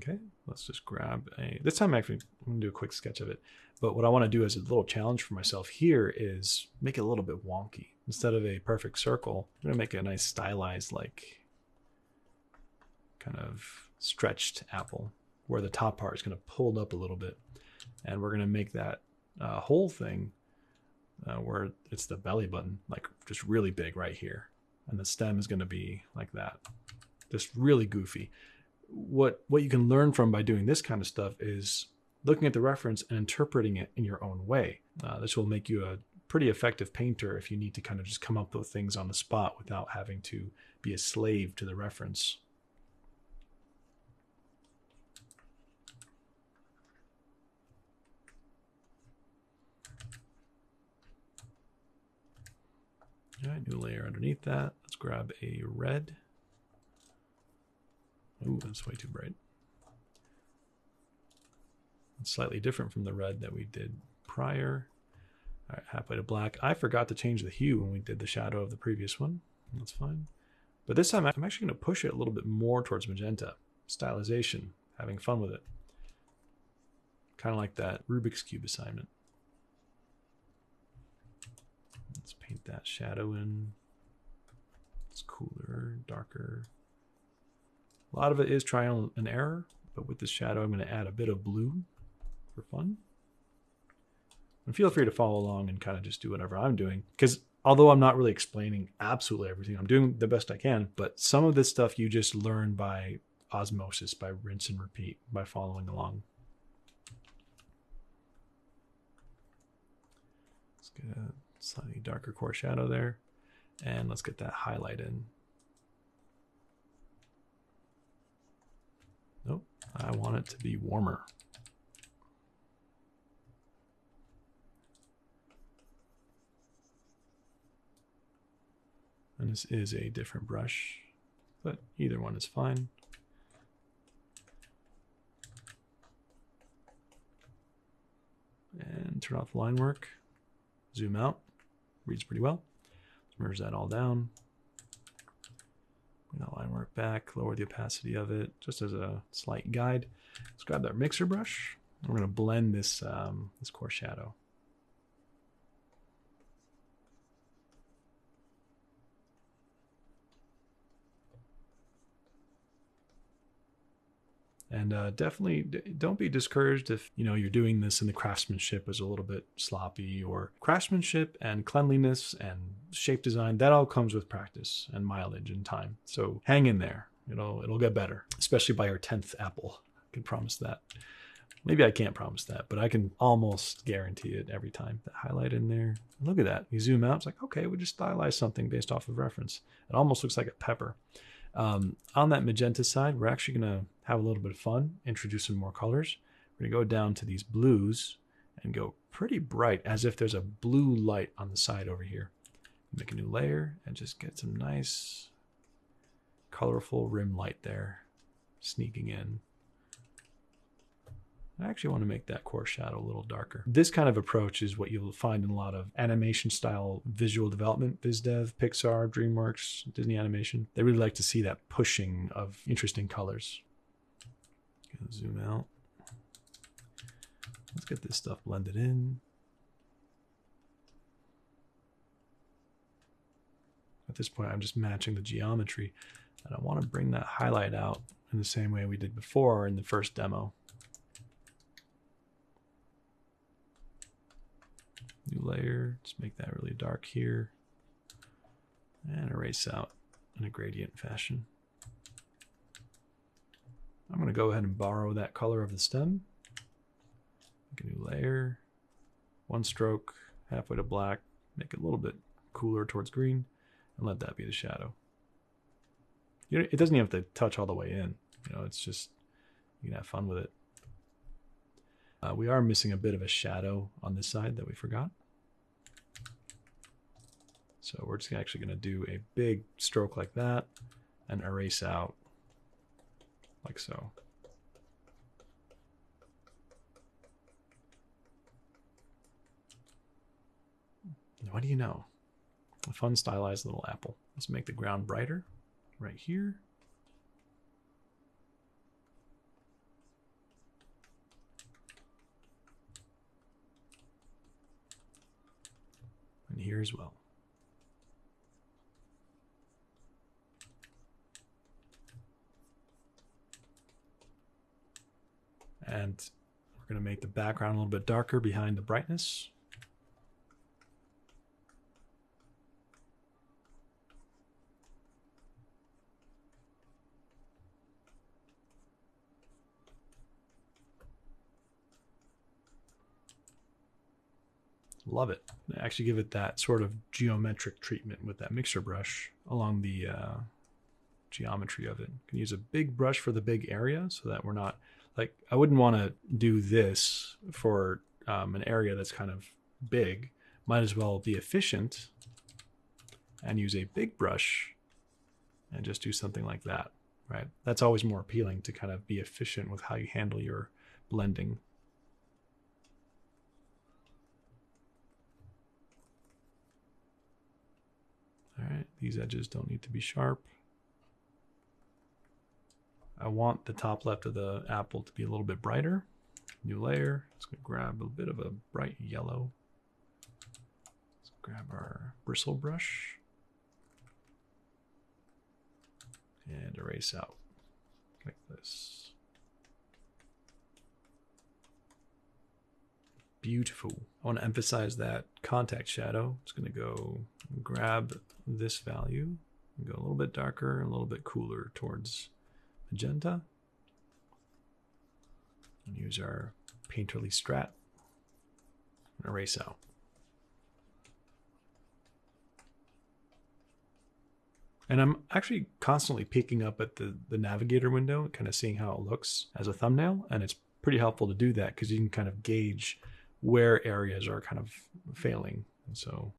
Okay, let's just grab this time actually I'm gonna do a quick sketch of it. But what I want to do as a little challenge for myself here is make it a little bit wonky. Instead of a perfect circle, I'm gonna make a nice stylized, like kind of stretched apple where the top part is gonna pull up a little bit. And we're gonna make that whole thing where it's the belly button, like just really big right here. And the stem is gonna be like that, just really goofy. What you can learn from by doing this kind of stuff is looking at the reference and interpreting it in your own way. This will make you a pretty effective painter if you need to kind of just come up with things on the spot without having to be a slave to the reference. All right, new layer underneath that. Let's grab a red. Ooh, that's way too bright. It's slightly different from the red that we did prior. All right, halfway to black. I forgot to change the hue when we did the shadow of the previous one. That's fine. But this time I'm actually going to push it a little bit more towards magenta. Stylization, having fun with it. Kind of like that Rubik's Cube assignment. Let's paint that shadow in. It's cooler, darker. A lot of it is trial and error, but with this shadow, I'm going to add a bit of blue for fun. And feel free to follow along and kind of just do whatever I'm doing. Because although I'm not really explaining absolutely everything, I'm doing the best I can. But some of this stuff you just learn by osmosis, by rinse and repeat, by following along. Let's get a slightly darker core shadow there. And let's get that highlight in. Nope, I want it to be warmer. And this is a different brush, but either one is fine. And turn off line work, zoom out, reads pretty well. Merge that all down. Bring that line work back, lower the opacity of it, just as a slight guide. Let's grab that mixer brush. We're going to blend this, this core shadow. And definitely don't be discouraged if you're doing this and the craftsmanship is a little bit sloppy, or craftsmanship and cleanliness and shape design, that all comes with practice and mileage and time. So hang in there. It'll get better, especially by your 10th apple. I can promise that. Maybe I can't promise that, but I can almost guarantee it every time. That highlight in there. Look at that. You zoom out, it's like, okay, we just stylized something based off of reference. It almost looks like a pepper. On that magenta side, we're actually going to have a little bit of fun, introduce some more colors. We're going to go down to these blues and go pretty bright, as if there's a blue light on the side over here. Make a new layer and just get some nice colorful rim light there sneaking in. I actually want to make that core shadow a little darker. This kind of approach is what you'll find in a lot of animation style visual development, BizDev, Pixar, DreamWorks, Disney Animation. They really like to see that pushing of interesting colors. Zoom out. Let's get this stuff blended in. At this point, I'm just matching the geometry, and I want to bring that highlight out in the same way we did before in the first demo. New layer, just make that really dark here, and erase out in a gradient fashion. I'm going to go ahead and borrow that color of the stem. Make a new layer, one stroke, halfway to black, make it a little bit cooler towards green, and let that be the shadow. It doesn't even have to touch all the way in. It's just, you can have fun with it. We are missing a bit of a shadow on this side that we forgot. So we're just actually going to do a big stroke like that and erase out like so. What do you know? A fun stylized little apple. Let's make the ground brighter right here. here as well. And we're going to make the background a little bit darker behind the brightness. Love it. Actually give it that sort of geometric treatment with that mixer brush along the geometry of it. You can use a big brush for the big area so that we're not, like, I wouldn't want to do this for an area that's kind of big. Might as well be efficient and use a big brush and just do something like that, right? That's always more appealing, to kind of be efficient with how you handle your blending. All right, these edges don't need to be sharp. I want the top left of the apple to be a little bit brighter. New layer. Let's grab a bit of a bright yellow. Let's grab our bristle brush and erase out like this. Beautiful. I want to emphasize that contact shadow. It's going to go grab this value and go a little bit darker and a little bit cooler towards magenta. And use our painterly strat and erase out. And I'm actually constantly peeking up at the navigator window, kind of seeing how it looks as a thumbnail. And it's pretty helpful to do that because you can kind of gauge where areas are kind of failing. And so